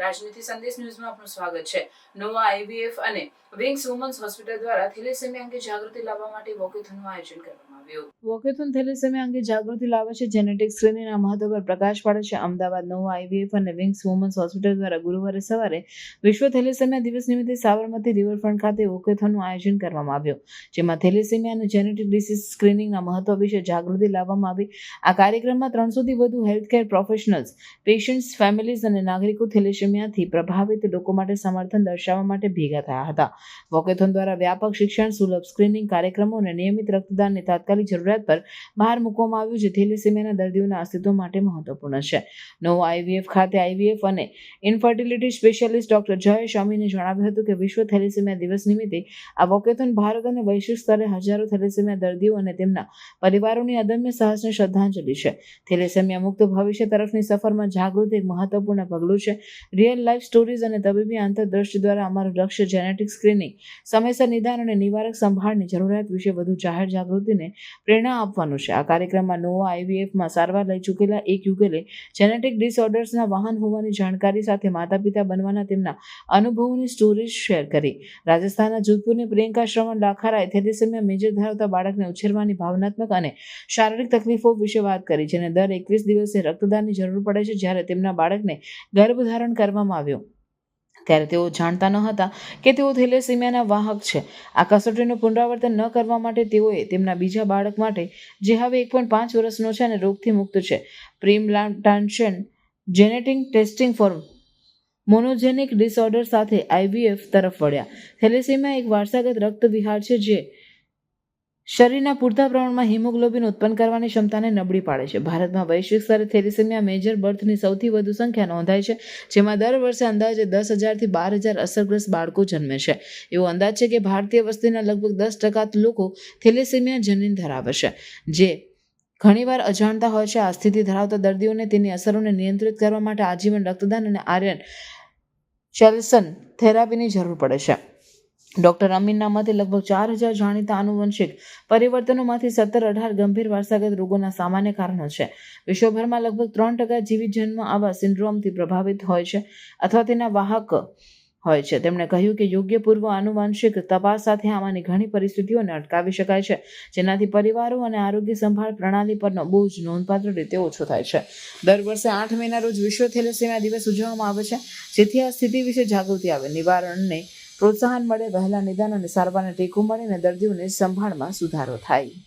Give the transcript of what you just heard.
રાજનીતિ સંદેશ ન્યૂઝમાં આપનું સ્વાગત છે. નોવા આઈવીએફ અને વિંગ્સ વુમન્સ હોસ્પિટલ દ્વારા થેલેસેમિયા અંગે જાગૃતિ લાવવા માટે વોકેથોનનું આયોજન કરવામાં આવ્યું. વોકેથોન થેલેસેમિયા અંગે જાગૃતિ લાવે છે, જેનેટિક સ્ક્રીનિંગના મહત્વ પર પ્રકાશ પાડે છે. અમદાવાદ નોવા આઈવીએફ અને વિંગ્સ વુમન્સ હોસ્પિટલ દ્વારા ગુરુવારે સવારે વિશ્વ થેલેસેમિયા દિવસ નિમિત્તે સાબરમતી રિવરફ્રન્ટ ખાતે વોકેથોનનું આયોજન કરવામાં આવ્યું, જેમાં થેલેસેમિયા અને જેનેટિક ડિસીઝ સ્ક્રીનિંગના મહત્વ વિશે જાગૃતિ લાવવામાં આવી. આ કાર્યક્રમમાં 300થી વધુ હેલ્થકેર પ્રોફેશનલ્સ, પેશન્ટ્સ, ફેમિલીઝ અને નાગરિકો થેલેસેમિયાથી પ્રભાવિત લોકો માટે સમર્થન દર્શાવવા માટે ભેગા થયા હતા. વોકેથોન દ્વારા વ્યાપક શિક્ષણ, સુલભ સ્ક્રીનિંગ કાર્યક્રમો અને નિયમિત રક્તદાનની તાત્કાલિક જરૂરિયાત પર ભાર મૂકવામાં આવ્યું, જે થેલેસેમિયાના દર્દીઓના અસ્તિત્વ માટે મહત્વપૂર્ણ છે. નવો આઈવીએફ ખાતે આઈવીએફ અને ઇન્ફર્ટિલિટી સ્પેશિયાલિસ્ટ ડોક્ટર જયેશ અમીને જણાવ્યું હતું કે વિશ્વ થેલેસેમિયા દિવસ નિમિત્તે આ વોકેથોન ભારત અને વૈશ્વિક સ્તરે હજારો થેલેસેમિયા દર્દીઓ અને તેમના પરિવારોની અદમ્ય સાહસને શ્રદ્ધાંજલિ છે. થેલેસેમિયા મુક્ત ભવિષ્ય તરફની સફરમાં જાગૃતિ એક મહત્વપૂર્ણ પગલું છે. રિયલ લાઈફ સ્ટોરીઝ અને તબીબી આંતરદ્રષ્ટિ દ્વારા અમારું લક્ષ્ય જેનેટિક સ્ક્રીનિંગ, સમયસર નિદાન અને નિવારક સંભાળની જરૂરિયાત વિશે વધુ જાહેર જાગૃતિને પ્રેરણા આપવાનું છે. આ કાર્યક્રમમાં નોવા આઈવીએફમાં સારવાર લઈ ચૂકેલા એક યુગલે જેનેટિક ડિસઓર્ડર્સના વાહન હોવાની જાણકારી સાથે માતા-પિતા બનવાના તેમના અનુભવોની સ્ટોરીઝ શેર કરી. રાજસ્થાનના જોધપુરની પ્રિયંકા શ્રવણ લાખારાએ થેલેસેમિયા મેજર ધરાવતા બાળકને ઉછેરવાની ભાવનાત્મક અને શારીરિક તકલીફો વિશે વાત કરી, જેને દર 21 દિવસે રક્તદાનની જરૂર પડે છે. જ્યારે તેમના બાળકને ગર્ભધારણ કરવામાં આવ્યો ત્યારે તેઓ જાણતા ન હતા કે તેઓ થેલેસેમિયાના વાહક છે. આ કસોટીનું પુનરાવર્તન ન કરવા માટે તેઓએ તેમના બીજા બાળક માટે, જે હવે 1.5 વર્ષનો છે અને રોગથી મુક્ત છે, પ્રીઇમ્પ્લાન્ટેશન જેનેટિક ટેસ્ટિંગ ફોર મોનોજેનિક ડિસઓર્ડર સાથે આઈવીએફ તરફ વળ્યા. થેલેસેમિયા એક વારસાગત રક્ત વિકાર છે જે શરીરના પૂરતા પ્રમાણમાં હિમોગ્લોબિન ઉત્પન્ન કરવાની ક્ષમતાને નબળી પાડે છે. ભારતમાં વૈશ્વિક સ્તરે થેલેસેમિયા મેજર બર્થની સૌથી વધુ સંખ્યા નોંધાય છે, જેમાં દર વર્ષે અંદાજે 10,000 થી 12,000 અસરગ્રસ્ત બાળકો જન્મે છે. એવો અંદાજ છે કે ભારતીય વસ્તીના લગભગ 10% લોકો થેલેસેમિયા જનીન ધરાવે છે, જે ઘણીવાર અજાણતા હોય છે. આ સ્થિતિ ધરાવતા દર્દીઓને તેની અસરોને નિયંત્રિત કરવા માટે આજીવન રક્તદાન અને આયર્ન ચેનલ થેરાપીની જરૂર પડે છે. ડોક્ટર અમીનના મતે લગભગ 4,000 જાણીતા આનુવંશિક પરિવર્તનોમાંથી 17-18 ગંભીર વારસાગત રોગોના સામાન્ય કારણો છે. વિશ્વભરમાં લગભગ 3% જીવિત જન્મ આવા સિન્ડ્રોમથી પ્રભાવિત હોય છે અથવા તેના વાહક હોય છે. તેમણે કહ્યું કે યોગ્ય પૂર્વ આનુવંશિક તપાસ સાથે આમાંની ઘણી પરિસ્થિતિઓને અટકાવી શકાય છે, જેનાથી પરિવારો અને આરોગ્ય સંભાળ પ્રણાલી પરનો બોજ નોંધપાત્ર રીતે ઓછો થાય છે. દર વર્ષે 8 મેના રોજ વિશ્વ થેલેસેમિયા દિવસ ઉજવવામાં આવે છે, જેથી આ સ્થિતિ વિશે જાગૃતિ આવે, નિવારણને પ્રોત્સાહન મળે, વહેલા નિદાન અને સારવારને ટેકો મળે અને દર્દીઓની સંભાળમાં સુધારો થાય.